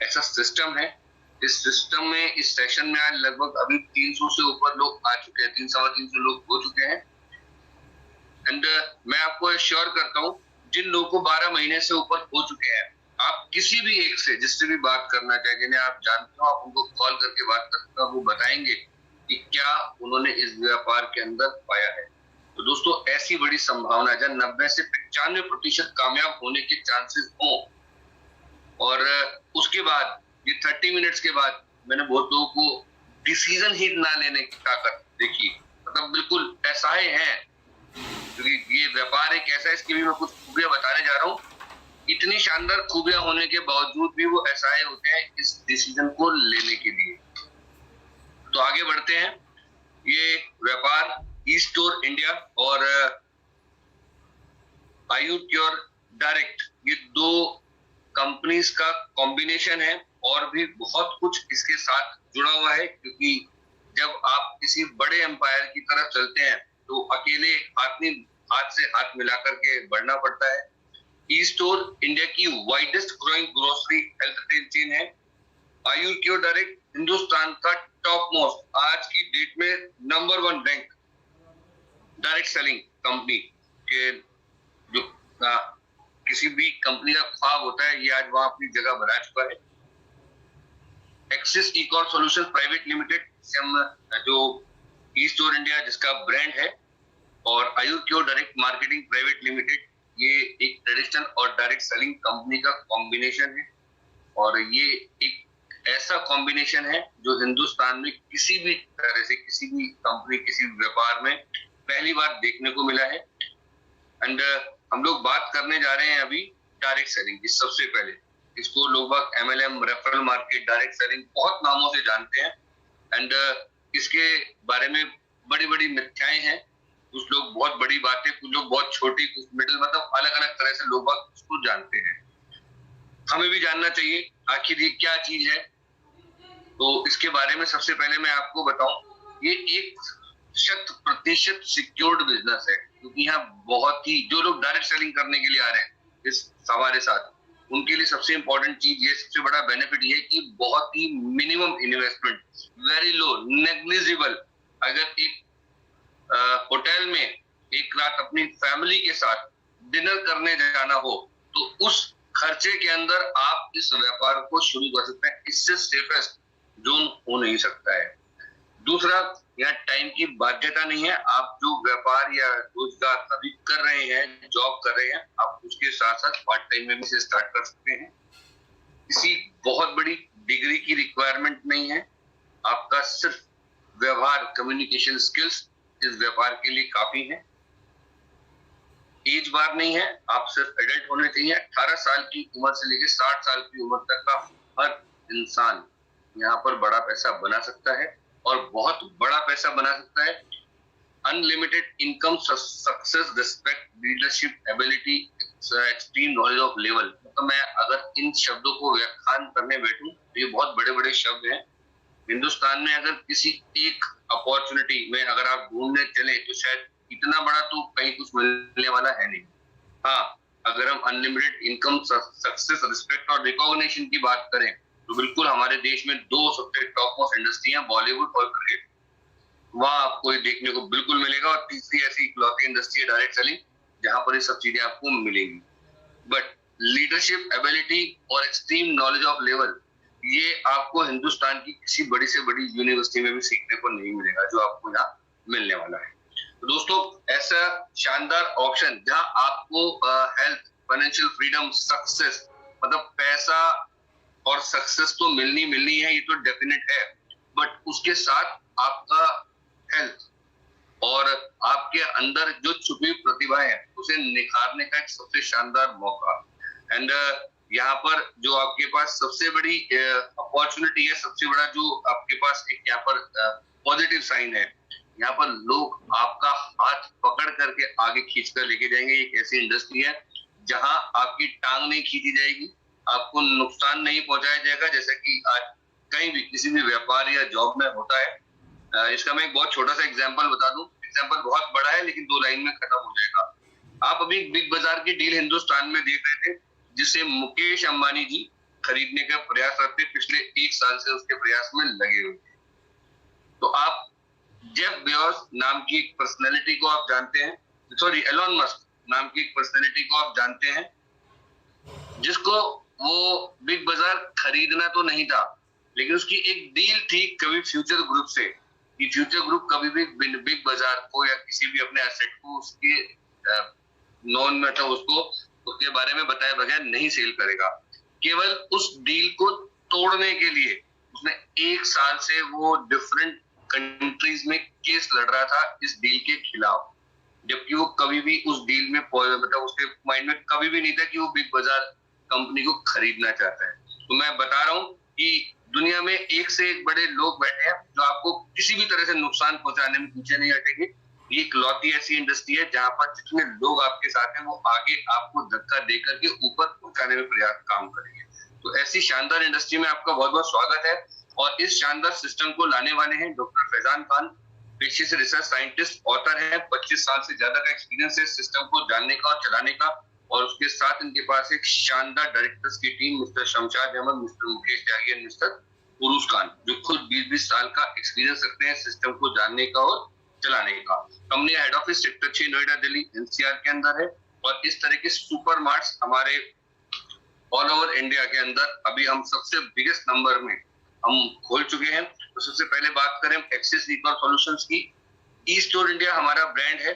ऐसा सिस्टम है। इस सिस्टम में इस सेशन में आज लगभग अभी 300 से ऊपर लोग आ चुके हैं, 300-350 लोग हो चुके हैं। एंड मैं आपको एश्योर करता हूँ, जिन लोगों को 12 महीने से ऊपर हो चुके हैं, आप किसी भी एक से जिससे भी बात करना चाहे, जिन्हें आप जानते हो, आप उनको कॉल करके बात करते हो, वो बताएंगे कि क्या उन्होंने इस व्यापार के अंदर पाया है। तो दोस्तों, ऐसी बड़ी संभावना है, जब 90 से 95% कामयाब होने के चांसेस हो, और उसके बाद ये 30 मिनट्स के बाद मैंने बहुत लोगों को डिसीजन ही ना लेने की ताकत देखी, मतलब बिल्कुल ऐसाए हैं, क्योंकि ये व्यापार एक ऐसा है, इसकी भी मैं कुछ खूबियां बताने जा रहा हूँ। इतनी शानदार खूबियां होने के बावजूद भी वो ऐसाए होते हैं इस डिसीजन को लेने के लिए। तो आगे बढ़ते हैं। ये व्यापार ई स्टोर इंडिया और आयुक्योर डायरेक्ट, ये दो कंपनीज का कॉम्बिनेशन है, और भी बहुत कुछ इसके साथ जुड़ा हुआ है, क्योंकि जब आप किसी बड़े एम्पायर की तरफ चलते हैं तो अकेले हाथ से हाथ मिलाकर के बढ़ना पड़ता है। ई स्टोर इंडिया की widest growing grocery health chain है। आयुक्योर डायरेक्ट हिंदुस्तान का टॉप मोस्ट, आज की डेट में number 1 rank direct selling company के, जो किसी भी कंपनी का ख्वाब होता है, ये आज वहां अपनी जगह बना चुका है। Axis e-com solutions private limited, जो ई स्टोर इंडिया जिसका ब्रांड है, और आयुक्योर डायरेक्ट मार्केटिंग प्राइवेट लिमिटेड, ये एक ट्रेडिशनल और डायरेक्ट सेलिंग कंपनी का कॉम्बिनेशन है। और ये एक ऐसा कॉम्बिनेशन है जो हिंदुस्तान में किसी भी तरह से, किसी भी कंपनी, किसी भी व्यापार में पहली बार देखने को मिला है। एंड हम लोग बात करने जा रहे हैं अभी डायरेक्ट सेलिंग की। सबसे पहले इसको लोग MLM, referral market, direct selling बहुत नामों से जानते हैं। एंड इसके बारे में बड़ी बड़ी मिथ्याएं हैं। कुछ लोग बहुत बड़ी बातें, कुछ लोग बहुत छोटी, कुछ मिडिल, मतलब अलग अलग तरह से लोग उसको जानते हैं। हमें भी जानना चाहिए आखिर ये क्या चीज है। तो इसके बारे में सबसे पहले मैं आपको बताऊं, ये एक 100% सिक्योर्ड बिजनेस है, क्योंकि यहाँ बहुत ही, जो लोग डायरेक्ट सेलिंग करने के लिए आ रहे हैं इस हमारे साथ, उनके लिए सबसे इंपॉर्टेंट चीज ये, सबसे बड़ा बेनिफिट ये कि बहुत ही minimum investment, very low, negligible. अगर एक होटल में एक रात अपनी फैमिली के साथ डिनर करने जाना हो, तो उस खर्चे के अंदर आप इस व्यापार को शुरू कर सकते हैं। इससे सेफेस्ट जोन हो नहीं सकता है। दूसरा, यहाँ टाइम की बाध्यता नहीं है। आप जो व्यापार या रोजगार अभी कर रहे हैं, जॉब कर रहे हैं, आप उसके साथ साथ पार्ट टाइम में भी इसे स्टार्ट कर सकते हैं। किसी बहुत बड़ी डिग्री की रिक्वायरमेंट नहीं है। आपका सिर्फ व्यवहार, कम्युनिकेशन स्किल्स इस व्यापार के लिए काफी है। एज बार नहीं है, आप सिर्फ एडल्ट होने चाहिए। 18 साल की उम्र से लेकर 60 साल की उम्र तक का हर इंसान यहाँ पर बड़ा पैसा बना सकता है, और बहुत बड़ा पैसा बना सकता है। Unlimited income, success, respect, leadership ability, extreme knowledge of level. तो मैं अगर इन शब्दों को व्याख्यान करने बैठूं तो ये बहुत बड़े बड़े शब्द हैं। हिंदुस्तान में अगर किसी एक अपॉर्चुनिटी में अगर आप ढूंढने चले तो शायद इतना बड़ा तो कहीं कुछ मिलने वाला है नहीं। हाँ, अगर हम अनलिमिटेड इनकम, सक्सेस, रिस्पेक्ट और रिकॉग्निशन की बात करें तो बिल्कुल हमारे देश में 2 सबसे टॉप मोस्ट इंडस्ट्री है, बॉलीवुड और क्रिकेट। वहां आपको ये देखने को बिल्कुल मिलेगा। और तीसरी ऐसी इकलौती इंडस्ट्री है डायरेक्ट सेलिंग, जहां पर ये सब चीजें आपको मिलेंगी। बट लीडरशिप एबिलिटी और एक्सट्रीम नॉलेज ऑफ लेवल, ये आपको हिंदुस्तान की किसी बड़ी से बड़ी यूनिवर्सिटी में भी सीखने को नहीं मिलेगा, जो आपको यहाँ मिलने वाला है। तो दोस्तों, ऐसा शानदार ऑप्शन जहां आपको हेल्थ, फाइनेंशियल फ्रीडम, सक्सेस, मतलब पैसा और सक्सेस तो मिलनी है, ये तो डेफिनेट है, बट उसके साथ आपका हेल्थ और आपके अंदर जो छुपी प्रतिभा है उसे निखारने का एक सबसे शानदार मौका। एंड यहाँ पर जो आपके पास सबसे बड़ी अपॉर्चुनिटी है, सबसे बड़ा जो आपके पास एक यहाँ पर पॉजिटिव साइन है, यहाँ पर लोग आपका हाथ पकड़ करके आगे खींच कर लेके जाएंगे। एक ऐसी इंडस्ट्री है जहां आपकी टांग नहीं खींची जाएगी, आपको नुकसान नहीं पहुंचाया जाएगा, जैसा कि आज कहीं भी किसी भी व्यापार या जॉब में होता है। इसका मैं एक बहुत छोटा सा एग्जांपल बता दूं। एग्जांपल बहुत बड़ा है लेकिन 2 लाइन में खत्म हो जाएगा। आप अभी बिग बाजार की डील हिंदुस्तान में देख रहे थे, जिसे मुकेश अंबानी जी खरीदने का प्रयासरत थे, पिछले 1 साल से उसके प्रयास में लगे हुए हैं। तो आप जेफ बेजोस नाम की एक पर्सनैलिटी को आप जानते हैं, सॉरी एलोन मस्क नाम की एक पर्सनैलिटी को आप जानते हैं, जिसको वो बिग बाजार खरीदना तो नहीं था, लेकिन उसकी एक डील थी कभी फ्यूचर ग्रुप से कि फ्यूचर ग्रुप कभी भी बिग बाजार को या किसी भी अपने एसेट को उसके नॉन में था उसको उसके बारे में बताए बगैर नहीं सेल करेगा। केवल उस डील को तोड़ने के लिए उसने 1 साल से वो डिफरेंट कंट्रीज में केस लड़ रहा था इस डील के खिलाफ, जबकि वो कभी भी उस डील में मतलब उसके माइंड में कभी भी नहीं था कि वो बिग बाजार कंपनी को खरीदना चाहता है। तो मैं बता रहा हूँ कि दुनिया में एक से एक बड़े लोग बैठे हैं जो आपको किसी भी तरह से नुकसान पहुंचाने में पीछे नहीं हटेंगे। ये इकलौती ऐसी इंडस्ट्री है जहां पर जितने लोग आपके साथ हैं वो आगे आपको धक्का देकर के ऊपर पहुंचाने में प्रयास काम करेंगे। तो ऐसी शानदार इंडस्ट्री में आपका बहुत बहुत स्वागत है। और इस शानदार सिस्टम को लाने वाले हैं डॉक्टर फैजान खान, पेशे से रिसर्च साइंटिस्ट, ऑथर है, 25 साल से ज्यादा का एक्सपीरियंस है सिस्टम को जानने का और चलाने का। और उसके साथ इनके पास एक शानदार डायरेक्टर्स की team, mister Shamshad Ahmad, mister Mukesh Tyagi और मिस्टर उरूस खान, जो खुद 20-20 साल का एक्सपीरियंस रखते हैं सिस्टम को जानने का और चलाने का। Company head office sector 6 Noida Delhi NCR के अंदर है। और इस तरह के सुपर मार्ट्स हमारे ऑल ओवर इंडिया के अंदर अभी हम सबसे बिगेस्ट नंबर में हम खोल चुके हैं। तो सबसे पहले बात करें एक्सिस ई सॉल्यूशंस की। ई स्टोर इंडिया हमारा ब्रांड है,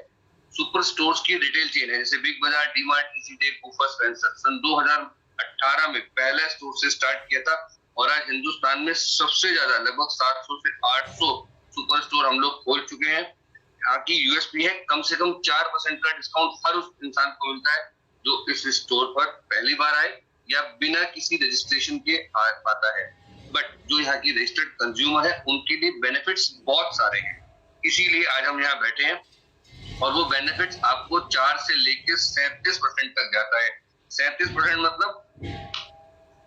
सुपर स्टोर्स की रिटेल चेन है, जैसे बिग बाजार, डीमार्ट, टीसीडे, बूफर, स्पेंसर। सन 2018 में पहला स्टोर से स्टार्ट किया था और आज हिंदुस्तान में सबसे ज्यादा लगभग 700 से 800 सुपर स्टोर हम लोग खोल चुके हैं। यहाँ की यूएसपी है कम से कम 4% का डिस्काउंट हर उस इंसान को मिलता है जो इस स्टोर पर पहली बार आए या बिना किसी रजिस्ट्रेशन के आता है। बट जो यहाँ की रजिस्टर्ड कंज्यूमर है उनके लिए बेनिफिट्स बहुत सारे हैं, इसीलिए आज हम यहाँ बैठे हैं। और वो बेनिफिट्स आपको 4 से लेकर 37% तक जाता है। 37% मतलब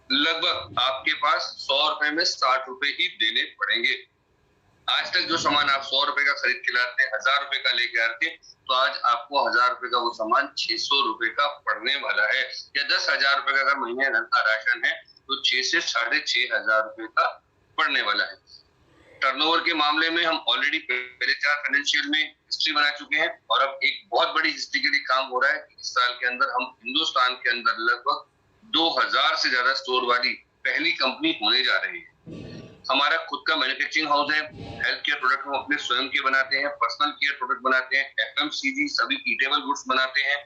लगभग आपके पास 100 रुपए में 60 रुपए ही देने पड़ेंगे। आज तक जो सामान आप 100 रुपए का खरीद के लाते, 1000 रुपए का लेके आते, तो आज आपको 1000 रुपए का वो सामान 600 रुपए का पड़ने वाला है। या 10,000 रुपए का अगर महीने का राशन है तो 6 से 6,500 रुपए का पड़ने वाला है। टर्नओवर के मामले में हम ऑलरेडी पहले 4 फाइनेंशियल में हिस्ट्री बना चुके हैं और अब एक बहुत बड़ी हिस्ट्री के लिए काम हो रहा है कि इस साल के अंदर हम हिंदुस्तान के अंदर लगभग 2000 से ज्यादा स्टोर वाली पहली कंपनी होने जा रही है। हमारा खुद का मैन्युफैक्चरिंग हाउस है, हेल्थ केयर प्रोडक्ट हम अपने स्वयं के बनाते हैं, पर्सनल केयर प्रोडक्ट बनाते हैं, एफएमसीजी सभी ईटेबल गुड्स बनाते हैं,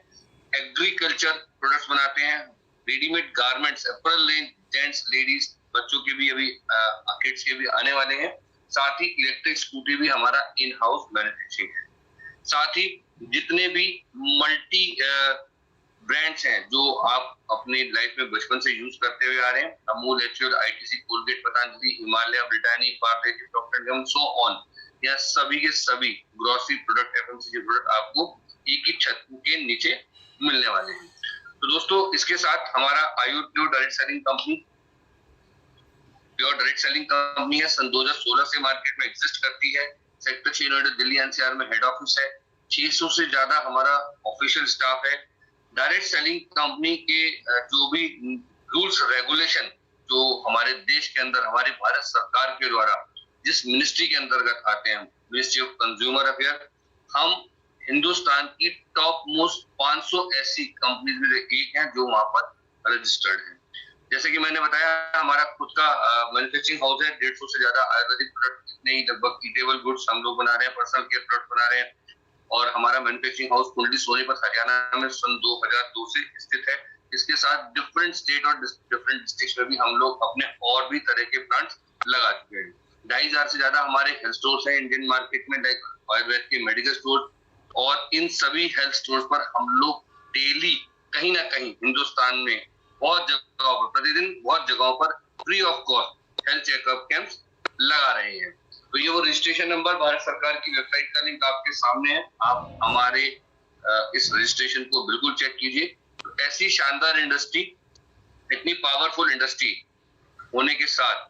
एग्रीकल्चर प्रोडक्ट्स बनाते हैं, readymade garments, apparel range, gents, ladies, बच्चों के भी अभी किड्स के भी आने वाले हैं। साथ ही इलेक्ट्रिक स्कूटी भी हमारा इन हाउस मैन्युफैक्चरिंग है। साथ ही जितने भी मल्टी ब्रांड्स हैं जो आप अपनी लाइफ में बचपन से यूज करते हुए आ रहे हैं, Amul, HUL, ITC, Colgate, Patanjali, Himalaya, Britannia, Parle, doctor गम, सो ऑन, या सभी के सभी ग्रोसरी प्रोडक्ट, एफएमसीजी प्रोडक्ट आपको एक ही छत के नीचे मिलने वाले हैं। तो दोस्तों इसके साथ हमारा Ayur pure direct selling company, pure direct selling company है, सन 2016 से मार्केट में एग्जिस्ट करती है। सेक्टर 6 नोएडा दिल्ली एनसीआर में हेड ऑफिस है। 600 से ज्यादा हमारा ऑफिशियल स्टाफ है। डायरेक्ट सेलिंग कंपनी के जो भी रूल्स रेगुलेशन जो हमारे देश के अंदर हमारी भारत सरकार के द्वारा जिस मिनिस्ट्री के अंतर्गत आते हैं, मिनिस्ट्री ऑफ कंज्यूमर अफेयर, हम हिंदुस्तान की टॉप मोस्ट 500 ऐसी कंपनीज में एक हैं जो वहां पर रजिस्टर्ड है। जैसे कि मैंने बताया हमारा खुद का मैन्युफैक्चरिंग हाउस है, 150 से ज्यादा आयुर्वेदिक प्रोडक्ट, इतने ही लगभग ईटेबल गुड्स हम लोग बना रहे हैं, पर्सनल केयर प्रोडक्ट बना रहे हैं। और हमारा मैन्युफैक्चरिंग हाउस कुंडली सोनीपत हरियाणा में सन 2002 से स्थित है। इसके साथ डिफरेंट स्टेट और डिफरेंट डिस्ट्रिक्ट में भी हम लोग अपने और भी तरह के प्लांट्स लगा चुके हैं। 2,500 से ज्यादा हमारे हेल्थ स्टोर्स हैं इंडियन मार्केट में, लाइक आयुर्वेद के मेडिकल स्टोर, और इन सभी हेल्थ स्टोर्स पर हम लोग डेली कहीं ना कहीं हिंदुस्तान में बहुत जगहों पर, प्रतिदिन बहुत जगहों पर free of cost health checkup camps लगा रहे हैं। तो ये वो रजिस्ट्रेशन नंबर, भारत सरकार की वेबसाइट का लिंक आपके सामने है, आप हमारे इस रजिस्ट्रेशन को बिल्कुल चेक कीजिए। तो ऐसी शानदार इंडस्ट्री, इतनी पावरफुल इंडस्ट्री होने के साथ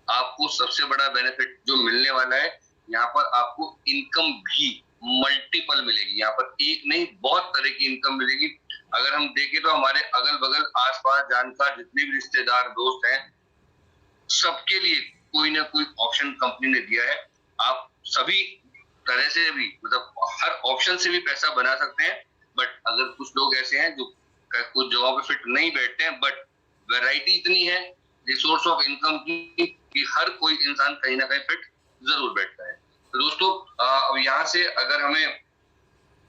आपको सबसे बड़ा बेनिफिट जो मिलने वाला है, यहाँ पर आपको इनकम भी मल्टीपल मिलेगी। यहाँ पर एक नहीं बहुत तरह की इनकम मिलेगी। अगर हम देखें तो हमारे अगल बगल आसपास जानकार जितने भी रिश्तेदार दोस्त हैं, सबके लिए कोई ना कोई ऑप्शन कंपनी ने दिया है। आप सभी तरह से भी मतलब हर ऑप्शन से भी पैसा बना सकते हैं। बट अगर कुछ लोग ऐसे हैं जो कुछ जगहों पे फिट नहीं बैठते हैं, बट वैरायटी इतनी है रिसोर्स ऑफ इनकम की कि हर कोई इंसान कहीं ना कहीं फिट जरूर बैठता है। तो दोस्तों अब यहाँ से अगर हमें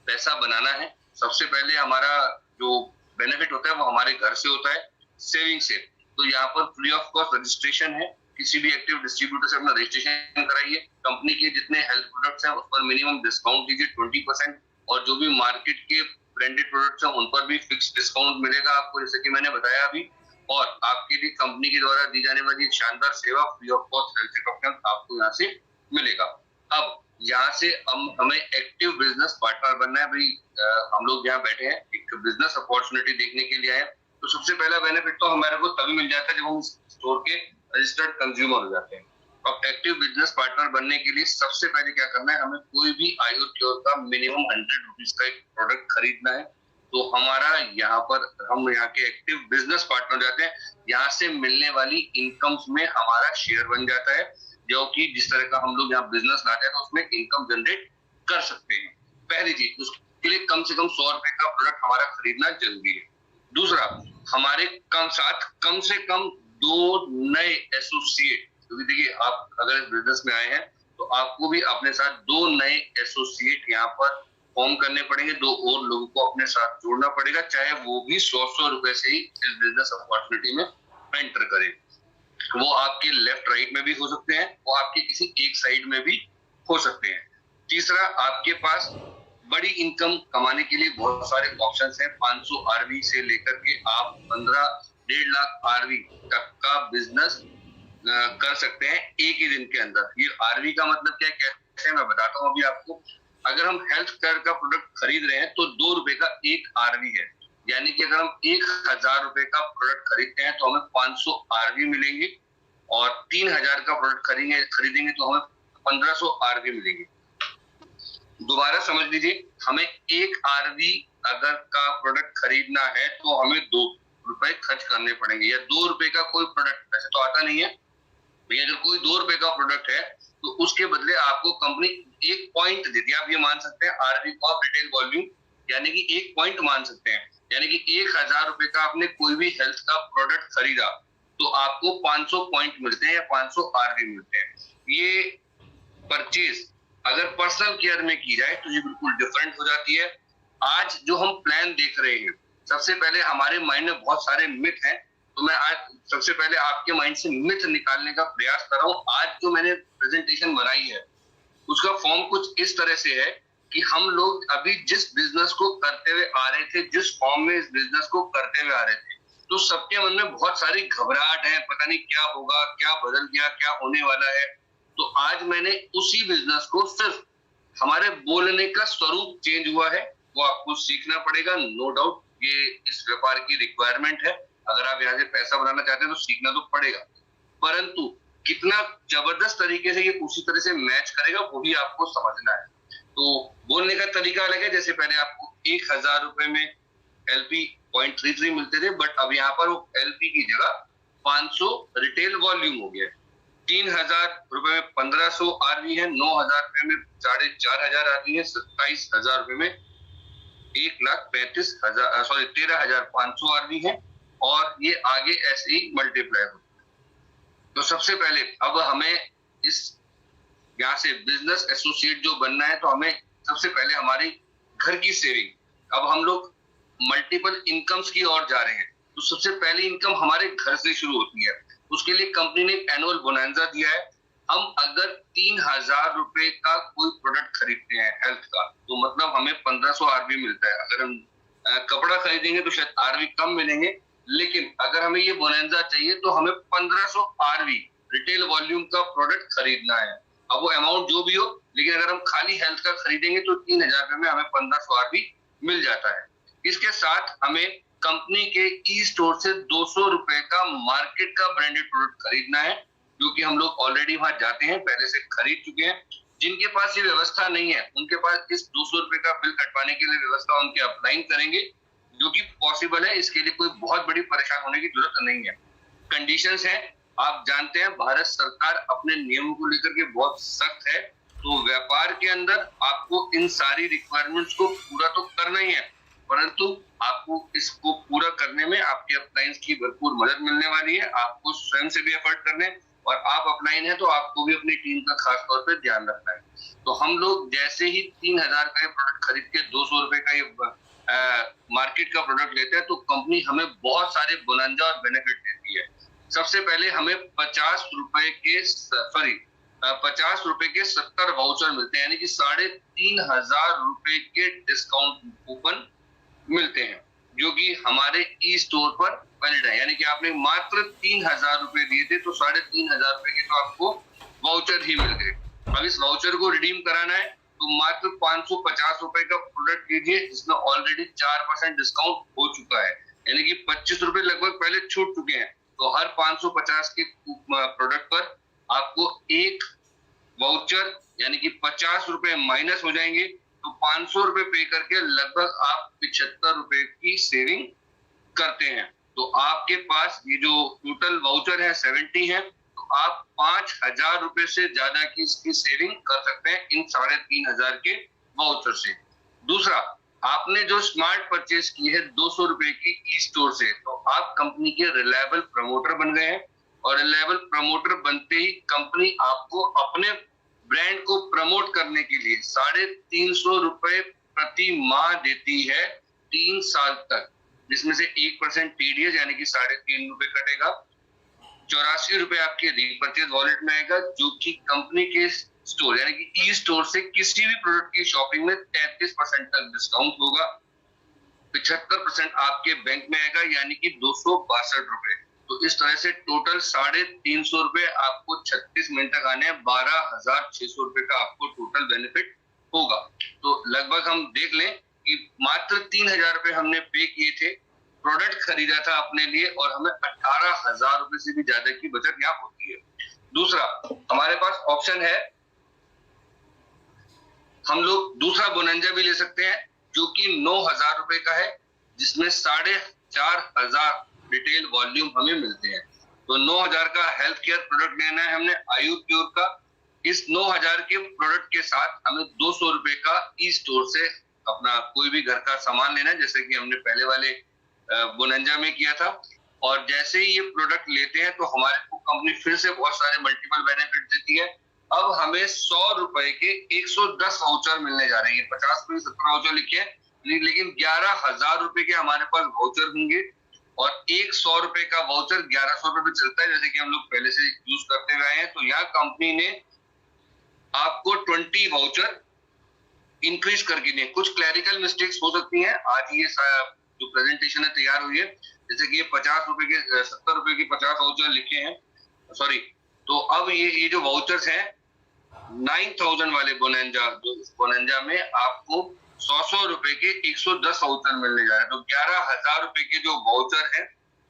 पैसा बनाना है, सबसे पहले हमारा जो बेनिफिट होता है वो हमारे घर से होता है, सेविंग से। तो यहाँ पर फ्री ऑफ कॉस्ट रजिस्ट्रेशन है। किसी भी एक्टिव डिस्ट्रीब्यूटर से अपना रजिस्ट्रेशन कराइए। कंपनी के जितने हेल्थ प्रोडक्ट्स हैं उस पर मिनिमम डिस्काउंट दीजिए 20%, और जो भी मार्केट के ब्रांडेड प्रोडक्ट्स हैं उन पर भी फिक्स डिस्काउंट मिलेगा आपको, जैसे कि मैंने बताया अभी। और आपके लिए कंपनी के द्वारा दी जाने वाली शानदार सेवा free of cost health checkup आपको यहाँ से मिलेगा। अब यहाँ से हमें एक्टिव बिजनेस पार्टनर बनना है। भाई हम लोग यहाँ बैठे हैं, एक बिजनेस अपॉर्चुनिटी देखने के लिए आए। तो सबसे पहला बेनिफिट तो हमारे को तभी मिल जाता है जब हम स्टोर के रजिस्टर्ड कंज्यूमर हो जाते हैं। अब एक्टिव बिजनेस पार्टनर बनने के लिए सबसे पहले क्या करना है, हमें कोई भी आयुर क्योर का मिनिमम 100 रुपीज का एक प्रोडक्ट खरीदना है। तो हमारा यहाँ पर हम यहाँ के एक्टिव बिजनेस पार्टनर जाते हैं। यहाँ से मिलने वाली इनकम्स में हमारा शेयर बन जाता है, जो कि जिस तरह का हम लोग यहाँ बिजनेस लाते हैं तो उसमें इनकम जनरेट कर सकते हैं। पहली चीज, उसके लिए कम से कम 100 रुपए का प्रोडक्ट हमारा खरीदना जरूरी है। दूसरा, हमारे साथ कम से कम 2 नए एसोसिएट, क्योंकि देखिए आप अगर इस बिजनेस में आए हैं तो आपको भी अपने साथ 2 नए एसोसिएट यहाँ पर फॉर्म करने पड़ेंगे। 2 और लोगों को अपने साथ जोड़ना पड़ेगा, चाहे वो भी 100 रुपए से ही इस बिजनेस अपॉर्चुनिटी में एंटर करें। वो आपके लेफ्ट राइट में भी हो सकते हैं, वो आपके किसी एक साइड में भी हो सकते हैं। तीसरा, आपके पास बड़ी इनकम कमाने के लिए बहुत सारे ऑप्शंस हैं। 500 आरवी से लेकर के आप 15-1.5 लाख आरवी तक का बिजनेस कर सकते हैं एक ही दिन के अंदर। ये आरवी का मतलब क्या है, कैसे, मैं बताता हूँ अभी आपको। अगर हम हेल्थ केयर का प्रोडक्ट खरीद रहे हैं तो 2 रुपए का एक आरवी है, यानी कि अगर हम 1000 रुपए का प्रोडक्ट खरीदते हैं तो हमें 500 आरवी मिलेंगे, और 3000 का प्रोडक्ट खरीदेंगे तो हमें 1500 आरवी मिलेंगे। दोबारा समझ लीजिए, हमें एक आरवी अगर का प्रोडक्ट खरीदना है तो हमें 2 रुपए खर्च करने पड़ेंगे, या 2 रुपए का कोई प्रोडक्ट ऐसे तो आता नहीं है भैया। अगर कोई 2 रुपए का प्रोडक्ट है तो उसके बदले आपको कंपनी 1 पॉइंट देती है। आप ये मान सकते हैं आरवी ऑफ रिटेल वॉल्यूम, यानी कि 1 पॉइंट मान सकते हैं। यानी कि 1000 रुपए का आपने कोई भी हेल्थ का प्रोडक्ट खरीदा तो आपको 500 पॉइंट मिलते हैं या 500 आरवी मिलते हैं। ये परचेज अगर पर्सनल केयर में की जाए तो ये बिल्कुल डिफरेंट हो जाती है। आज जो हम प्लान देख रहे हैं, सबसे पहले हमारे माइंड में बहुत सारे मिथ हैं, तो मैं आज सबसे पहले आपके माइंड से मिथ निकालने का प्रयास कर रहा हूँ। आज जो मैंने प्रेजेंटेशन बनाई है उसका फॉर्म कुछ इस तरह से है कि हम लोग अभी जिस बिजनेस को करते हुए आ रहे थे, जिस फॉर्म में इस बिजनेस को करते हुए आ रहे थे, तो सबके मन में बहुत सारी घबराहट है, पता नहीं क्या होगा, क्या बदल गया, क्या होने वाला है। तो आज मैंने उसी बिजनेस को, सिर्फ हमारे बोलने का स्वरूप चेंज हुआ है, वो आपको सीखना पड़ेगा। नो डाउट ये इस व्यापार की रिक्वायरमेंट है। अगर आप यहाँ से पैसा बनाना चाहते हैं तो सीखना तो पड़ेगा, परंतु कितना जबरदस्त तरीके से ये उसी तरह से मैच करेगा वो भी आपको समझना है। तो बोलने का तरीका अलग है। जैसे पहले आपको 1000 रुपए में एलपी 0.33 मिलते थे, बट अब यहाँ पर वो एलपी की जगह 500 रिटेल वॉल्यूम हो गया। 3000 रुपए में 1500 आरवी है, 9000 रुपए में 4500 आरवी है, 27000 रुपए में 13,500 आरवी है, और ये आगे ऐसे ही मल्टीप्लाई होता है। तो सबसे पहले अब हमें इस यहाँ से बिजनेस एसोसिएट जो बनना है, तो हमें सबसे पहले हमारी घर की सेविंग, अब हम लोग मल्टीपल इनकम्स की ओर जा रहे हैं, तो सबसे पहली इनकम हमारे घर से शुरू होती है। उसके लिए कंपनी ने एनुअल बोनांजा दिया है। हम अगर 3000 रुपए का कोई प्रोडक्ट खरीदते हैं हेल्थ का, तो मतलब हमें 1500 आरवी मिलता है। अगर हम कपड़ा खरीदेंगे तो शायद आरवी कम मिलेंगे, लेकिन अगर हमें ये बोनांजा चाहिए तो हमें 1500 आरवी रिटेल वॉल्यूम का प्रोडक्ट खरीदना है। अब वो अमाउंट जो भी हो, लेकिन अगर हम खाली हेल्थ का खरीदेंगे तो 3000 रुपए में हमें 1500 आरवी मिल जाता है। इसके साथ हमें कंपनी के ई स्टोर से 200 रुपए का मार्केट का ब्रांडेड प्रोडक्ट खरीदना है, जो कि हम लोग ऑलरेडी वहां जाते हैं, पहले से खरीद चुके हैं। जिनके पास ये व्यवस्था नहीं है उनके पास इस 200 रुपए का बिल कटवाने के लिए व्यवस्था उनके अप्लाई करेंगे, जो कि पॉसिबल है। इसके लिए कोई बहुत बड़ी परेशान होने की जरूरत नहीं है। कंडीशंस है, आप जानते हैं भारत सरकार अपने नियमों को लेकर के बहुत सख्त है, तो व्यापार के अंदर आपको इन सारी रिक्वायरमेंट्स को पूरा तो करना ही है, परंतु आपको इसको पूरा करने में आपके अपलाइंस की भरपूर मदद मिलने वाली है। आपको स्वयं से भी एफर्ट करने, और आप अपलाइन है तो आपको भी अपनी टीम का खास तौर पे ध्यान रखना है। तो हम लोग जैसे ही 3000 का ये प्रोडक्ट खरीद के 200 रुपए का ये मार्केट का प्रोडक्ट लेते हैं, तो कंपनी हमें बहुत सारे बोनंजा और बेनिफिट देती है। सबसे पहले हमें 50 रुपए के 70 वाउचर मिलते हैं, यानी कि 3500 रुपए के डिस्काउंट कूपन मिलते हैं, जो कि हमारे ई स्टोर पर वैलिड है। यानी कि आपने मात्र 3000 रुपए दिए थे, तो 3500 रुपए के तो आपको वाउचर ही मिल गए। अब इस वाउचर को रिडीम कराना है तो मात्र 550 रुपए का प्रोडक्ट लीजिए, जिसमें ऑलरेडी 4% डिस्काउंट हो चुका है, यानी कि 25 रुपए लगभग पहले छूट चुके हैं। तो हर 550 के प्रोडक्ट पर आपको एक वाउचर यानी कि 50 रुपए माइनस हो जाएंगे, तो 500 रुपए पे करके लगभग आप 75 रुपए की सेविंग करते हैं। तो आपके पास ये जो टोटल वाउचर है 70 है, तो आप 5000 रुपए से ज्यादा की इसकी सेविंग कर सकते हैं इन 3500 के वाउचर से। दूसरा, आपने जो स्मार्ट परचेज की है 200 रुपए की ई स्टोर से, तो आप कंपनी के रिलायबल प्रमोटर बन गए हैं, और रिलायबल प्रमोटर बनते ही कंपनी आपको अपने ब्रांड को प्रमोट करने के लिए 350 रुपए प्रति माह देती है 3 साल तक, जिसमें से 1% टीडीएस यानी कि 3.5 रुपए कटेगा। 84 रुपए आपके रीपरचेज वॉलेट में आएगा, जो कि कंपनी के स्टोर यानी कि ई स्टोर से किसी भी प्रोडक्ट की शॉपिंग में 33% तक डिस्काउंट होगा। 75% आपके बैंक में आएगा, यानी कि 262 रुपए। तो इस तरह से टोटल 350 रुपए आपको 36 महीने तक आने हैं, 12,600 रुपए का आपको टोटल बेनिफिट होगा। तो लगभग हम देख लें कि मात्र 3000 रुपए हमने पे किए थे, प्रोडक्ट खरीदा था अपने लिए, और हमें 18,000 रुपए से भी ज्यादा की बचत यहाँ होती है। दूसरा, हमारे पास ऑप्शन है, हम लोग दूसरा बोनंजा भी ले सकते हैं, जो कि 9,000 रुपए का है, जिसमें 4,500 रिटेल वॉल्यूम हमें मिलते हैं। तो 9,000 का हेल्थ केयर प्रोडक्ट लेना है हमने आयु क्योर का। इस 9,000 के प्रोडक्ट के साथ हमें 200 रुपए का ई स्टोर से अपना कोई भी घर का सामान लेना है, जैसे कि हमने पहले वाले बोनंजा में किया था। और जैसे ही ये प्रोडक्ट लेते हैं तो हमारे को कंपनी फिर से बहुत सारे मल्टीपल बेनिफिट देती है। अब हमें 100 रुपए के 110 वाउचर मिलने जा रहे हैं। 50 में 70 वाउचर लिखे हैं, लेकिन 11,000 रुपए के हमारे पास वाउचर होंगे, और एक 100 रुपए का वाउचर 1100 रुपए पे चलता है, जैसे कि हम लोग पहले से यूज करते हुए आए हैं। तो यहाँ कंपनी ने आपको 20 वाउचर इंक्रीज करके दिए। कुछ क्लैरिकल मिस्टेक्स हो सकती हैं, आज ये जो प्रेजेंटेशन है तैयार हुई है, जैसे कि ये 50 रुपए के 70 रुपए के 50 वाउचर लिखे हैं, सॉरी। तो अब ये जो वाउचर्स हैं 9000 वाले बोनंजा, जो इस बोनंजा में आपको 100 रुपए के 110 वाउचर मिलने जा रहे हैं। तो 11,000 रुपए के जो वाउचर है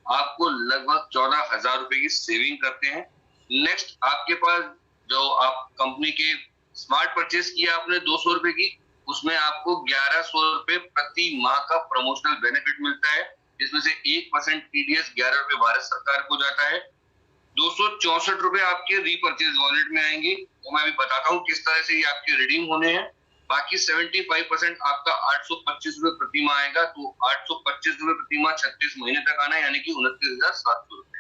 आपको लगभग 14,000 रुपए की सेविंग करते हैं। नेक्स्ट, आपके पास जो आप कंपनी के स्मार्ट परचेज किया आपने 200 रुपए की, उसमें आपको 1100 रुपए प्रति माह का प्रमोशनल बेनिफिट मिलता है, जिसमें से 1% टीडीएस 11 रुपए भारत सरकार को जाता है। 264 रुपए आपके रीपरचेज वॉलेट में आएंगे, तो मैं अभी बताता हूँ किस तरह से ये आपके रिडीम होने हैं। बाकी 75% आपका 825 रुपए प्रति माह आएगा, तो 825 रुपए प्रति माह 36 महीने तक आना है, यानी कि 29,700 रुपए।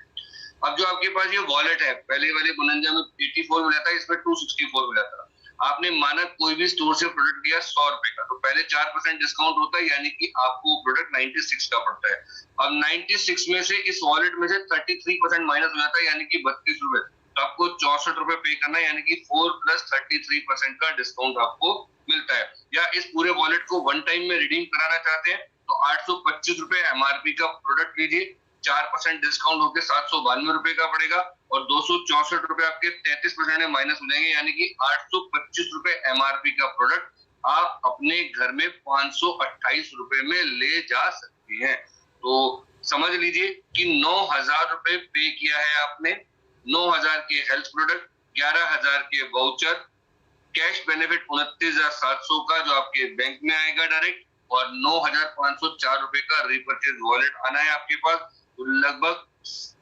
अब जो आपके पास ये वॉलेट है, पहले वाले बोनंजा में 84 मिला था, इसमें 264 मिला था। आपने माना कोई भी स्टोर से प्रोडक्ट लिया 100 रुपए का, तो पहले 4% डिस्काउंट होता है, यानी कि आपको प्रोडक्ट 96 का पड़ता है। अब 96 में से इस वॉलेट में से 33% माइनस हो जाता है, यानी कि 32 रुपए। तो आपको 64 रुपए पे करना है, यानी कि 4 + 33% का डिस्काउंट आपको मिलता है। या इस पूरे वॉलेट को वन टाइम में रिडीम कराना चाहते हैं तो 825 रुपए एमआरपी का प्रोडक्ट लीजिए, 4% डिस्काउंट होकर 792 रुपए का पड़ेगा, और 264 रुपए आपके 33% में माइनस हो जाएंगे, यानी कि 825 रुपए एमआरपी का प्रोडक्ट आप अपने घर में 528 रुपए में ले जा सकते हैं। तो समझ लीजिए कि 9,000 रुपए पे किया है आपने, 9,000 के हेल्थ प्रोडक्ट, 11,000 के वाउचर, कैश बेनिफिट 29,700 का जो आपके बैंक में आएगा डायरेक्ट, और 9,504 रुपए का रिपर्चेज वॉलेट आना है आपके पास। तो लगभग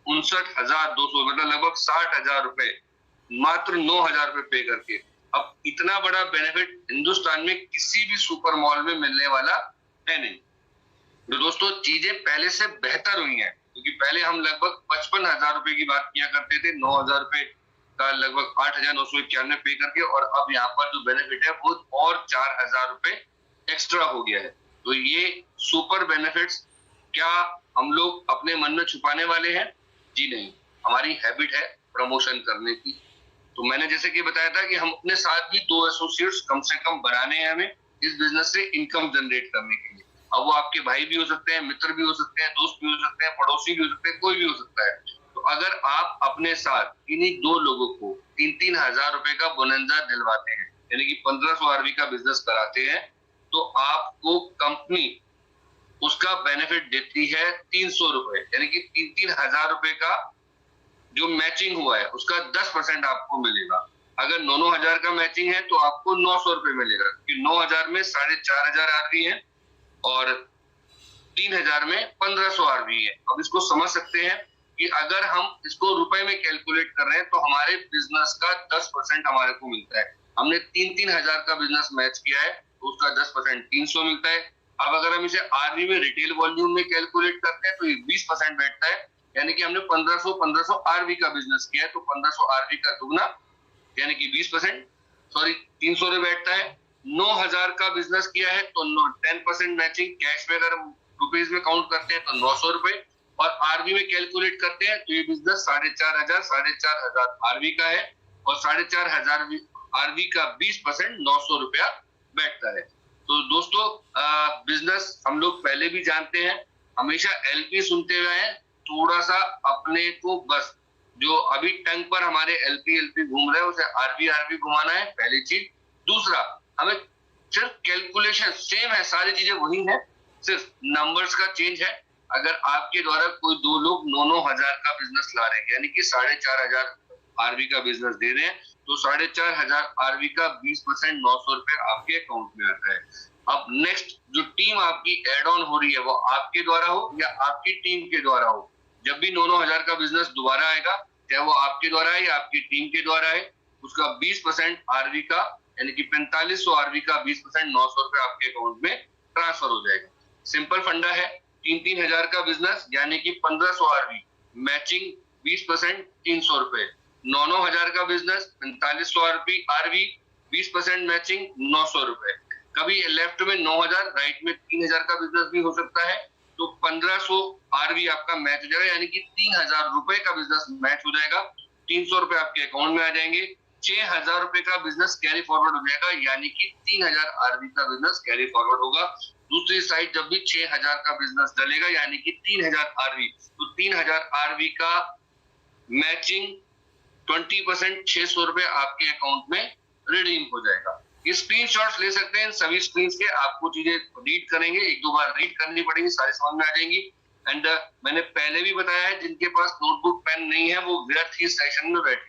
59,200 मतलब लगभग 60,000 रुपए मात्र 9,000 रुपए पे करके। अब इतना बड़ा बेनिफिट हिंदुस्तान में किसी भी सुपर मॉल में मिलने वाला है नहीं। तो दोस्तों चीजें पहले से बेहतर हुई हैं, क्योंकि पहले हम लगभग 55,000 रुपए की बात किया करते थे, 9,000 रुपए का लगभग 8,991 पे करके, और अब यहाँ पर जो बेनिफिट है वो और 4,000 रुपए एक्स्ट्रा हो गया है। तो ये सुपर बेनिफिट्स क्या हम लोग अपने मन में छुपाने वाले हैं? जी नहीं, हमारी हैबिट है प्रमोशन करने की। तो मैंने जैसे कि बताया था कि हम अपने साथ भी 2 एसोसिएट्स कम से कम बनाने हैं हमें इस बिजनेस से इनकम जनरेट करने के लिए। अब वो आपके भाई भी हो सकते हैं, मित्र भी हो सकते हैं, दोस्त भी हो सकते हैं, पड़ोसी भी हो सकते हैं, कोई भी हो सकता है। तो अगर आप अपने साथ इन्हीं 2 लोगों को 3-3 हजार रुपए का बोनंजा दिलवाते हैं, यानी कि 1500 आरबी का बिजनेस कराते हैं, तो आपको कंपनी उसका बेनिफिट देती है 300 रुपए, यानी कि 3-3 हजार रुपए का जो मैचिंग हुआ है उसका 10% आपको मिलेगा। अगर 9-9 हजार का मैचिंग है तो आपको 900 रुपए मिलेगा, क्योंकि 9,000 में 4,500 आरबी है और 3,000 में 1,500 आरबी है। अब इसको समझ सकते हैं कि अगर हम इसको रुपए में कैलकुलेट कर रहे हैं तो हमारे बिजनेस का 10% हमारे को मिलता है। हमने 3-3 हजार का बिजनेस मैच किया है तो उसका 10% 300 मिलता है। अब अगर हम इसे आरबी में रिटेल वॉल्यूम में कैलकुलेट करते हैं तो ये 20% बैठता है, यानी कि हमने 1500 आरबी का बिजनेस किया है तो 1500 आरबी का दुगना यानी कि 20%, सॉरी 300 रुपए बैठता है। 9,000 का बिजनेस किया है तो 10% मैचिंग कैश में अगर रुपीज में काउंट करते हैं तो 900 रुपए, और आरबी में कैलकुलेट करते हैं तो ये बिजनेस 4,500 आरबी का है, और 4,500 आरबी का 20% 900 रुपया बैठता है। तो दोस्तों बिजनेस हम लोग पहले भी जानते हैं, हमेशा एलपी सुनते हुए हैं, थोड़ा सा अपने को बस जो अभी टंग पर हमारे एलपी घूम रहे हैं उसे आरबी घुमाना है, पहली चीज। दूसरा, हमें सिर्फ कैलकुलेशन सेम है, सारी चीजें वही है, सिर्फ नंबर्स का चेंज है। अगर आपके द्वारा कोई 2 लोग 9-9 हजार का बिजनेस ला रहे हैं, यानी कि 4,500 आरबी का बिजनेस दे रहे हैं, तो 4,500 आरबी का 20% 900 रुपए आपके अकाउंट में आता है। अब नेक्स्ट जो टीम आपकी एड ऑन हो रही है वो आपके द्वारा हो या आपकी टीम के द्वारा हो, जब भी 9-9 हजार का बिजनेस दोबारा आएगा, चाहे वो आपके द्वारा है या आपकी टीम के द्वारा है, उसका 20% आरबी का यानी कि 4500 आरबी का 20% 900 रुपए आपके अकाउंट में ट्रांसफर हो जाएगा। सिंपल फंडा है, 3-3 हजार का बिजनेस यानी कि 1500 आरबी मैचिंग 20% 300 रुपए, 9-9 हजार का बिजनेस 4500 आरबी 20% मैचिंग 900 रुपए। कभी लेफ्ट में 9,000 राइट में 3,000 का बिजनेस भी हो सकता है, तो 1,500 आरबी आपका मैच हो जाएगा, यानी कि 3,000 रुपए का बिजनेस मैच हो जाएगा, 300 रुपए आपके अकाउंट में आ जाएंगे। 6,000 रुपए का बिजनेस कैरी फॉरवर्ड हो जाएगा, यानी कि 3,000 आरबी का बिजनेस कैरी फॉरवर्ड होगा। दूसरी साइड जब भी 6,000 का बिजनेस डलेगा यानी कि 3,000 आरबी, तो 3,000 आरबी का मैचिंग 20% 600 रुपए आपके अकाउंट में रिडीम हो जाएगा। ये स्क्रीनशॉट्स ले सकते हैं, सभी स्क्रीन के आपको चीजें रीड करेंगे, 1-2 बार रीड करनी पड़ेगी, सारी समझ में आ जाएंगी। एंड मैंने पहले भी बताया है, जिनके पास नोटबुक पेन नहीं है वो व्यर्थ ही सेशन में बैठे,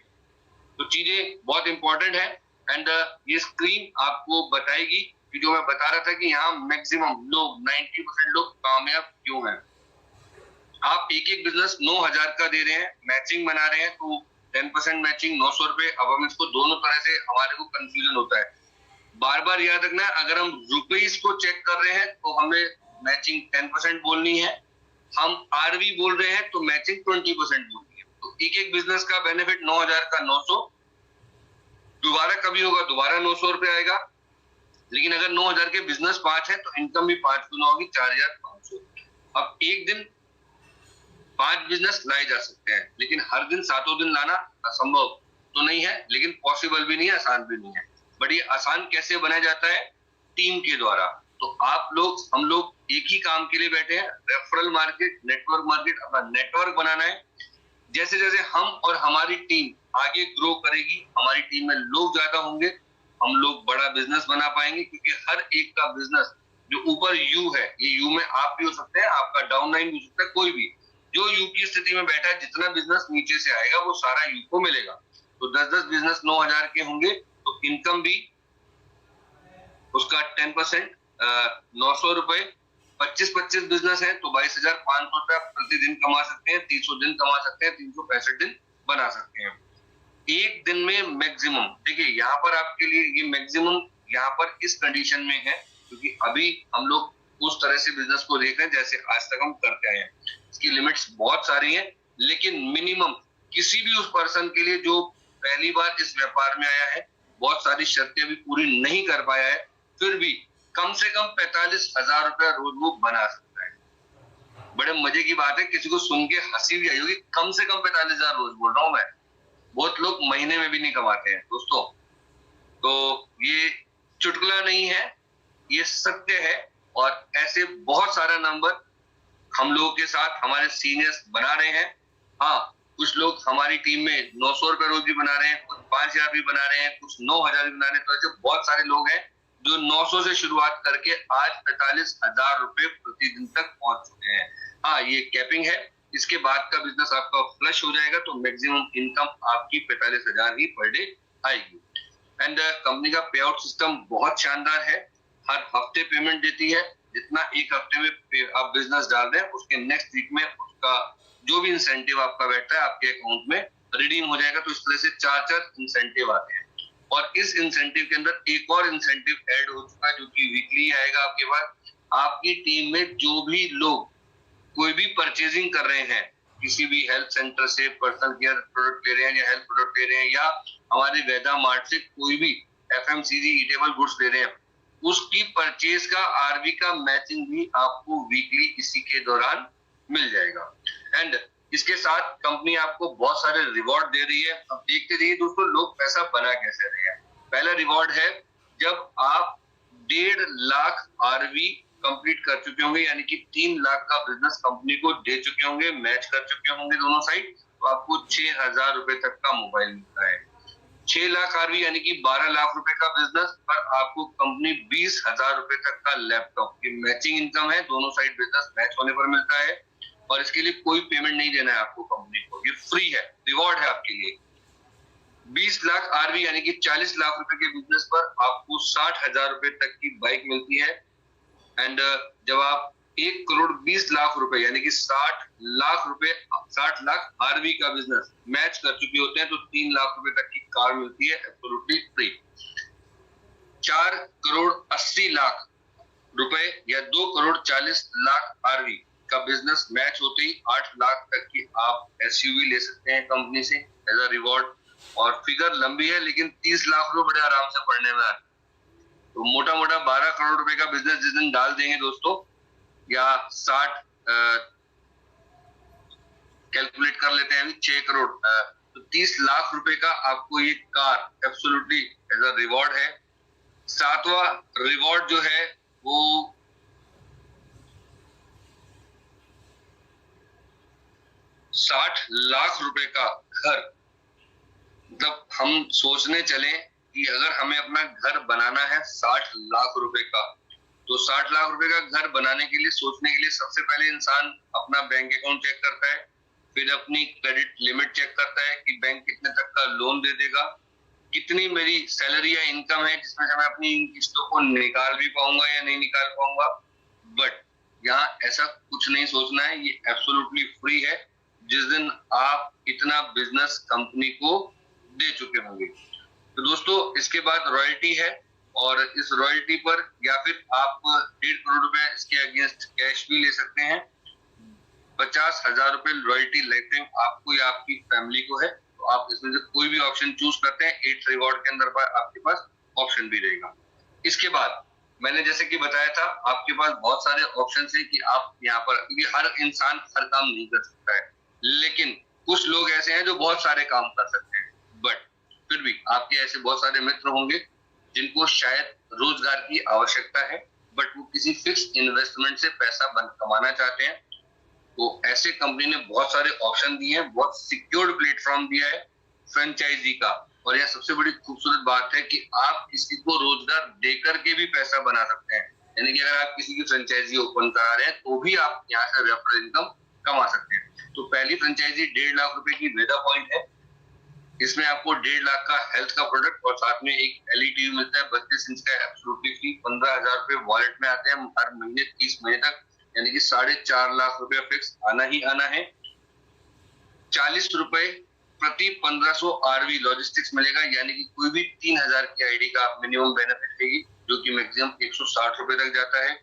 तो चीजें बहुत इंपॉर्टेंट है। एंड ये स्क्रीन आपको बताएगी कि जो मैं बता रहा था कि यहाँ मैक्सिमम लोग 90% लोग कामयाब क्यों हैं। आप एक बिजनेस 9,000 का दे रहे हैं, मैचिंग बना रहे हैं, तो 10% मैचिंग 900 रुपए। अब हम इसको दोनों तरह से हमारे को कंफ्यूजन होता है, बार बार याद रखना है, अगर हम रुपीस को चेक कर रहे हैं तो हमें मैचिंग 10% बोलनी है, हम आरबी बोल रहे हैं तो मैचिंग 20% बोलनी है। तो एक बिजनेस का बेनिफिट 9,000 का 900, दोबारा कभी होगा दोबारा 900 रुपए आएगा, लेकिन अगर 9,000 के बिजनेस 5 है तो इनकम भी 5 गुना होगी, 4,500। अब एक दिन 5 बिजनेस लाए जा सकते हैं, लेकिन हर दिन 7 दिन लाना असंभव तो नहीं है, लेकिन पॉसिबल भी नहीं है, आसान भी नहीं है। बट ये आसान कैसे बनाया जाता है? टीम के द्वारा। तो आप लोग हम लोग एक ही काम के लिए बैठे हैं, रेफरल मार्केट, नेटवर्क मार्केट, अपना नेटवर्क बनाना है। जैसे जैसे हम और हमारी टीम आगे ग्रो करेगी, हमारी टीम में लोग ज्यादा होंगे, हम लोग बड़ा बिजनेस बना पाएंगे, क्योंकि हर एक का बिजनेस जो ऊपर यू है, ये यू में आप भी हो सकते हैं, आपका डाउन लाइन भी हो सकता है, कोई भी जो यू की स्थिति में बैठा है, जितना बिजनेस नीचे से आएगा वो सारा यू को मिलेगा। तो 10-10 बिजनेस 9,000 के होंगे तो इनकम भी उसका 10% 900 रुपए। 25-25 बिजनेस है तो 22,500 रुपया प्रतिदिन कमा सकते हैं, 300 दिन कमा सकते हैं, 365 दिन बना सकते हैं एक दिन में मैक्सिमम। देखिए यहाँ पर आपके लिए ये मैक्सिमम यहाँ पर इस कंडीशन में है क्योंकि अभी हम लोग उस तरह से बिजनेस को देख रहे हैं जैसे आज तक हम करते आए हैं। इसकी लिमिट्स बहुत सारी हैं, लेकिन मिनिमम किसी भी उस पर्सन के लिए जो पहली बार इस व्यापार में आया है, बहुत सारी शर्तें अभी पूरी नहीं कर पाया है, फिर भी कम से कम 45,000 रुपया रोज वो बना सकता है। बड़े मजे की बात है, किसी को सुन के हंसी भी आई होगी, कम से कम 45,000 रोज बोल रहा हूं मैं। बहुत लोग महीने में भी नहीं कमाते हैं दोस्तों। तो ये चुटकुला नहीं है, ये सत्य है। और ऐसे बहुत सारा नंबर हम लोगों के साथ हमारे सीनियर्स बना रहे हैं। हाँ, कुछ लोग हमारी टीम में 900 रुपए रोज भी बना रहे हैं, कुछ 5,000 भी बना रहे हैं, कुछ 9,000 भी बना रहे हैं। तो ऐसे बहुत सारे लोग हैं जो 900 से शुरुआत करके आज 45,000 रुपए प्रतिदिन तक पहुंच चुके हैं। हाँ, ये कैपिंग है, इसके बाद का बिजनेस आपका फ्लश हो जाएगा तो मैक्सिमम इनकम आपकी 45,000 ही पर डे आएगी। एंड कंपनी का पे आउट सिस्टम बहुत शानदार है, हर हफ्ते पेमेंट देती है। जितना एक हफ्ते में आप बिजनेस डाल रहे हैं उसके नेक्स्ट वीक में उसका जो भी इंसेंटिव आपका बैठता है आपके अकाउंट में रिडीम हो जाएगा। तो इस तरह से 4 इंसेंटिव आते हैं और इस इंसेंटिव के अंदर एक और इंसेंटिव ऐड हो चुका है जो कि वीकली आएगा आपके पास। आपकी टीम में जो भी लोग कोई भी परचेजिंग कर रहे हैं, किसी भी हेल्थ सेंटर से पर्सनल केयर प्रोडक्ट ले रहे हैं या हेल्थ प्रोडक्ट ले रहे हैं या हमारे वेदा मार्ट से कोई भी एफएमसीजी ईटेबल गुड्स ले रहे हैं, उसकी परचेज का आरबी का मैचिंग भी आपको वीकली इसी के दौरान मिल जाएगा। एंड इसके साथ कंपनी आपको बहुत सारे रिवॉर्ड दे रही है। अब देखते रहिए दोस्तों लोग पैसा बना कैसे रहे हैं। पहला रिवॉर्ड है जब आप 1.5 लाख आरबी कंप्लीट कर चुके होंगे, यानी कि 3 लाख का बिजनेस कंपनी को दे चुके होंगे, मैच कर चुके होंगे दोनों साइड, तो आपको 6,000 रुपए तक का मोबाइल मिलता है। 6 लाख आरबी यानी कि 12 लाख रुपए का बिजनेस पर आपको कंपनी 20,000 रुपए तक का लैपटॉप, ये मैचिंग इनकम है, दोनों साइड बिजनेस मैच होने पर मिलता है और इसके लिए कोई पेमेंट नहीं देना है आपको कंपनी को, ये फ्री है, रिवॉर्ड है आपके लिए। 20 लाख आरबी यानी कि 40 लाख रुपए के बिजनेस पर आपको 60,000 रुपए तक की बाइक मिलती है। एंड जब आप 1 करोड़ 20 लाख रुपए यानी कि 60 लाख रुपए 60 लाख आरबी का बिजनेस मैच कर चुके होते हैं तो 3 लाख रुपए तक की कार मिलती है एब्सोल्युटली फ्री। 4 करोड़ 80 लाख रुपए या 2 करोड़ 40 लाख आरबी का बिजनेस मैच होते ही 8 लाख तक की आप एसयूवी ले सकते हैं कंपनी से एज अ रिवॉर्ड। और फिगर लंबी है लेकिन 30 लाख रुपए बड़े आराम से पढ़ने में आते। तो मोटा मोटा 12 करोड़ रुपए का बिजनेस जिस दिन डाल देंगे दोस्तों, या 60 कैलकुलेट कर लेते हैं अभी 6 करोड़, तो 30 लाख रुपए का आपको ये car absolutely as a reward है। 7वां रिवॉर्ड जो है वो 60 लाख रुपए का घर। मतलब हम सोचने चले कि अगर हमें अपना घर बनाना है 60 लाख रुपए का, तो 60 लाख रुपए का घर बनाने के लिए सोचने के लिए सबसे पहले इंसान अपना बैंक अकाउंट चेक करता है, फिर अपनी क्रेडिट लिमिट चेक करता है कि बैंक कितने तक का लोन दे देगा, कितनी मेरी सैलरी या इनकम है जिसमें से मैं अपनी किस्तों को निकाल भी पाऊंगा या नहीं निकाल पाऊंगा। बट यहाँ ऐसा कुछ नहीं सोचना है, ये एब्सोल्युटली फ्री है जिस दिन आप इतना बिजनेस कंपनी को दे चुके होंगे। तो दोस्तों इसके बाद रॉयल्टी है और इस रॉयल्टी पर या फिर आप 1.5 करोड़ रुपए इसके अगेंस्ट कैश भी ले सकते हैं। 50,000 रुपए रॉयल्टी लाइफ टाइम आपको या आपकी फैमिली को है, तो आप इसमें से कोई भी ऑप्शन चूज करते हैं। 8 रिवॉर्ड के अंदर आपके पास ऑप्शन भी रहेगा। इसके बाद मैंने जैसे कि बताया था आपके पास बहुत सारे ऑप्शन है कि आप यहाँ पर, क्योंकि हर इंसान हर काम नहीं कर सकता है, लेकिन कुछ लोग ऐसे हैं जो बहुत सारे काम कर सकते हैं। बट फिर भी आपके ऐसे बहुत सारे मित्र होंगे जिनको शायद रोजगार की आवश्यकता है बट वो किसी फिक्स इन्वेस्टमेंट से पैसा कमाना चाहते हैं। तो ऐसे कंपनी ने बहुत सारे ऑप्शन दिए हैं, बहुत सिक्योर्ड प्लेटफॉर्म दिया है फ्रेंचाइजी का। और यह सबसे बड़ी खूबसूरत बात है कि आप किसी को रोजगार देकर के भी पैसा बना सकते हैं। यानी कि अगर आप किसी की फ्रेंचाइजी ओपन करा रहे हैं तो भी आप यहाँ से रेफरल इनकम कमा सकते हैं। तो पहली फ्रेंचाइजी 1.5 लाख रुपए की वेदा पॉइंट है। इसमें आपको 1.5 लाख का हेल्थ का प्रोडक्ट और साथ में एक एलईडी मिलता है 32 इंच का, एब्सोल्युटली फ्री। 15,000 रुपए वॉलेट में आते हैं हर महीने 30 महीने तक, यानी कि 4.5 लाख रुपए फिक्स आना ही आना है। 40 रुपए प्रति 1500 आरवी लॉजिस्टिक्स मिलेगा, यानी कि कोई भी 3000 की आईडी का मिनिमम बेनिफिट लेगी, जो कि मैक्सिमम 160 रुपए तक जाता है।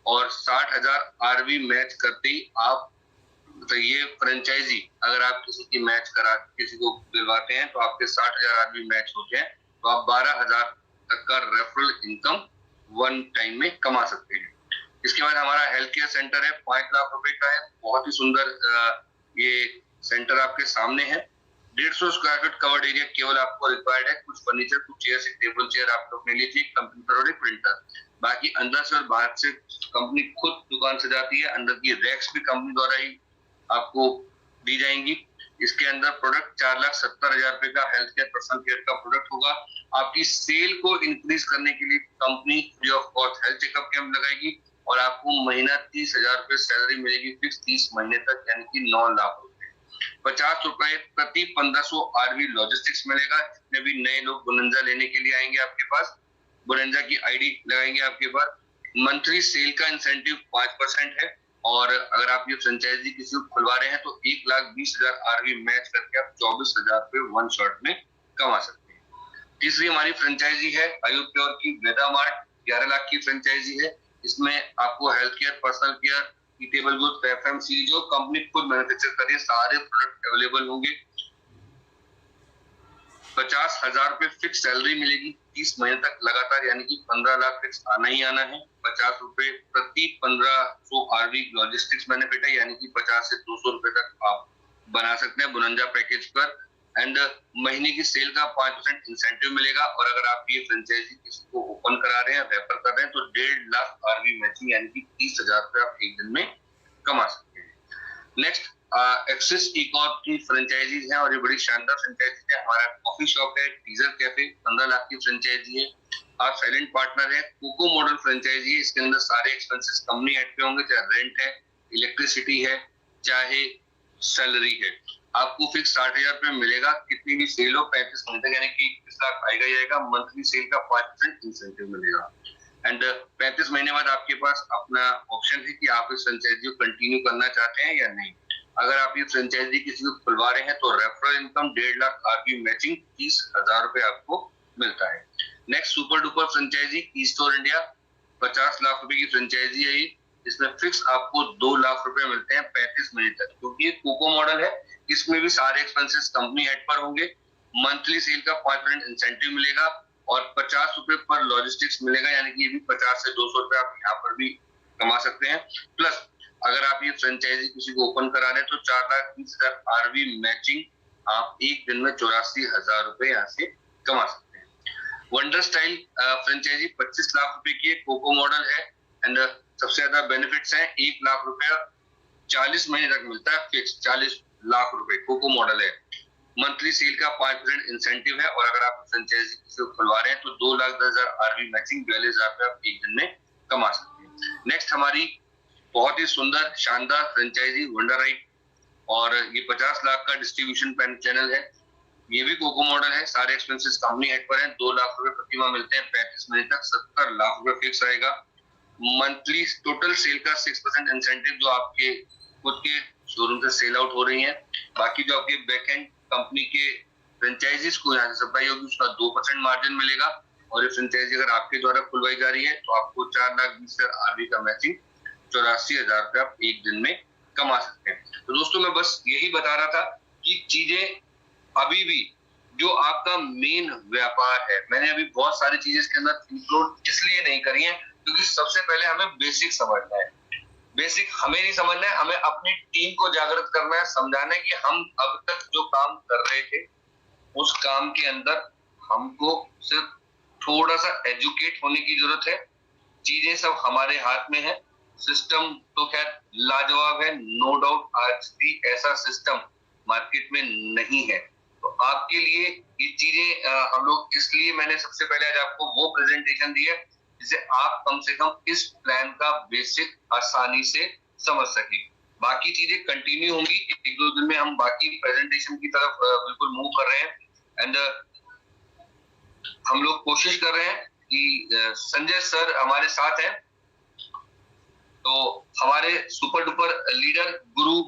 और 60,000 आरवी मैच करते ही आप, तो ये फ्रेंचाइजी अगर आप किसी की मैच करा किसी को दिलवाते हैं तो आपके 60,000 आदमी मैच होते हैं, तो आप 12,000 तक का रेफरल इनकम वन टाइम में कमा सकते हैं। इसके बाद हमारा हेल्थ केयर सेंटर है, 5 लाख रुपए का है। बहुत ही सुंदर ये सेंटर आपके सामने है। 150 स्क्वायर फीट कवर्ड एरिया केवल आपको रिक्वायर्ड है। कुछ फर्नीचर, कुछ चेयर, एक टेबल चेयर आपको अपने लिए चाहिए, कंप्यूटर और एक प्रिंटर। बाकी अंदर से और बाहर से कंपनी खुद दुकान सजाती है। अंदर की रैक्स भी कंपनी द्वारा ही आपको दी जाएंगी। इसके अंदर प्रोडक्ट 4,70,000 रुपए का हेल्थ केयर पर्सनल केयर का प्रोडक्ट होगा। आपकी सेल को इंक्रीज करने के लिए company free of cost health checkup camp लगाएगी और आपको महीना 30,000 रुपए सैलरी मिलेगी फिक्स 30 महीने तक, यानी कि 9 लाख रुपए। 50 रुपए प्रति 1500 आरवी लॉजिस्टिक्स मिलेगा। इसमें भी नए लोग बोनंजा लेने के लिए आएंगे आपके पास, बोनंजा की आईडी लगाएंगे आपके पास। मंथली सेल का इंसेंटिव 5% है और अगर आप ये फ्रेंचाइजी किसी को खुलवा रहे हैं तो 1,20,000 आरवी मैच करके आप 24,000 रुपए वन शॉट में कमा सकते हैं। तीसरी हमारी फ्रेंचाइजी है आयु प्योर की वेदा मार्ट, 11 लाख की फ्रेंचाइजी है। इसमें आपको health care, personal care, eatable goods, FMCG जो कंपनी खुद मैन्युफैक्चर कर रही है सारे प्रोडक्ट अवेलेबल होंगे। 50,000 रुपए फिक्स सैलरी मिलेगी 30 महीने तक लगातार, यानी कि 15 लाख फिक्स आना ही आना है। 50 रुपए प्रति 1500 आरवी लॉजिस्टिक्स बेनिफिट है, यानी कि 50 से 200 रुपए तक आप बना सकते हैं बोनंजा पैकेज पर। एंड महीने की सेल का 5% इंसेंटिव मिलेगा। और अगर आप ये फ्रेंचाइजी किसी को ओपन करा रहे हैं, रेफर कर रहे हैं, तो 1.5 लाख आरवी मैचिंग, यानी कि 30,000 रुपए आप एक दिन में कमा सकते हैं। नेक्स्ट एक्सिस ई-कॉर्प की फ्रेंचाइजीज हैं और ये बड़ी शानदार फ्रेंचाइजी है। हमारा कॉफी शॉप है टीजर कैफे, 15 लाख की फ्रेंचाइजी है। आप साइलेंट पार्टनर है, कोको मॉडल फ्रेंचाइजी है। इसके अंदर सारे एक्सपेंसेस कंपनी हेड पे होंगे, चाहे रेंट है, इलेक्ट्रिसिटी है, चाहे सैलरी है। आपको फिक्स 60,000 रुपए मिलेगा, कितनी भी सेल हो 35 महीने तक, यानी कि 21 लाख आएगा ही आएगा। मंथली सेल का 5% इंसेंटिव मिलेगा। एंड 35 महीने बाद आपके पास अपना ऑप्शन है कि आप इस फ्रेंचाइजी को कंटिन्यू करना चाहते हैं या नहीं। अगर आप ये फ्रेंचाइजी किसी को खुलवा रहे हैं तो referral income 1.5 lakh RV matching 30,000 रुपए आपको मिलता है। Next super duper franchisee E store India, 50 lakh रुपए की फ्रेंचाइजी है ये। इसमें फिक्स आपको 2 लाख रुपए मिलते हैं 35 महीने तक, क्योंकि ये कोको मॉडल है। इसमें भी सारे एक्सपेंसेस कंपनी हेड पर होंगे। मंथली सेल का 5% इंसेंटिव मिलेगा और 50 रुपए पर लॉजिस्टिक्स मिलेगा, यानी कि ये भी 50 से 200 रुपए आप यहाँ पर भी कमा सकते हैं। प्लस अगर आप ये फ्रेंचाइजी किसी को ओपन करा रहे हैं तो 4,20,000 आरवी मैचिंग आप एक दिन में 84,000 रुपए यहाँ से कमा सकते हैं। वंडर स्टाइल फ्रेंचाइजी 25 लाख रुपए की कोको मॉडल है एंड सबसे ज्यादा बेनिफिट्स हैं। 1 लाख रुपया 40 महीने तक मिलता है फिक्स, 40 लाख रुपए कोको मॉडल है। मंथली सेल का 5% इंसेंटिव है और अगर आप फ्रेंचाइजी किसी को खुलवा रहे हैं तो 2,10,000 आरवी मैचिंग 42,000 रुपए आप एक दिन में कमा सकते हैं। नेक्स्ट हमारी बहुत ही सुंदर शानदार फ्रेंचाइजी वंडर राइड और ये 50 लाख का डिस्ट्रीब्यूशन चैनल है। ये भी कोको मॉडल है, सारे एक्सपेंसेस कंपनी हेड पर हैं। 2 लाख रुपए प्रति माह मिलते हैं 35 महीने तक, 70 लाख रुपए फिक्स रहेगा। मंथली टोटल सेल का 6% इंसेंटिव जो आपके खुद के शोरूम से सेल आउट हो रही है। बाकी जो आपके बैक एंड कंपनी के फ्रेंचाइजीज को यहाँ से सप्लाई होगी उसका 2% मार्जिन मिलेगा। और ये फ्रेंचाइजी अगर आपके द्वारा खुलवाई जा रही है तो आपको 4,20,000 आरवी का मैचिंग 84,000 रुपए आप एक दिन में कमा सकते हैं। तो दोस्तों मैं बस यही बता रहा था कि चीजें अभी भी जो आपका मेन व्यापार है, मैंने अभी बहुत सारी चीजें इसके अंदर इंक्लूड इसलिए नहीं करी है क्योंकि सबसे पहले हमें बेसिक समझना है। बेसिक हमें नहीं समझना है, हमें अपनी टीम को जागृत करना है, समझाना है कि हम अब तक जो काम कर रहे थे उस काम के अंदर हमको सिर्फ थोड़ा सा एजुकेट होने की जरूरत है। चीजें सब हमारे हाथ में है। सिस्टम तो खैर लाजवाब है, नो डाउट। आज भी ऐसा सिस्टम मार्केट में नहीं है। तो आपके लिए ये चीजें हम लोग, इसलिए मैंने सबसे पहले आज आपको वो प्रेजेंटेशन दी है जिसे आप कम से कम इस प्लान का बेसिक आसानी से समझ सके। बाकी चीजें कंटिन्यू होंगी, 1-2 दिन में हम बाकी प्रेजेंटेशन की तरफ बिल्कुल मूव कर रहे हैं। एंड हम लोग कोशिश कर रहे हैं कि संजय सर हमारे साथ हैं, तो हमारे सुपर डुपर लीडर गुरु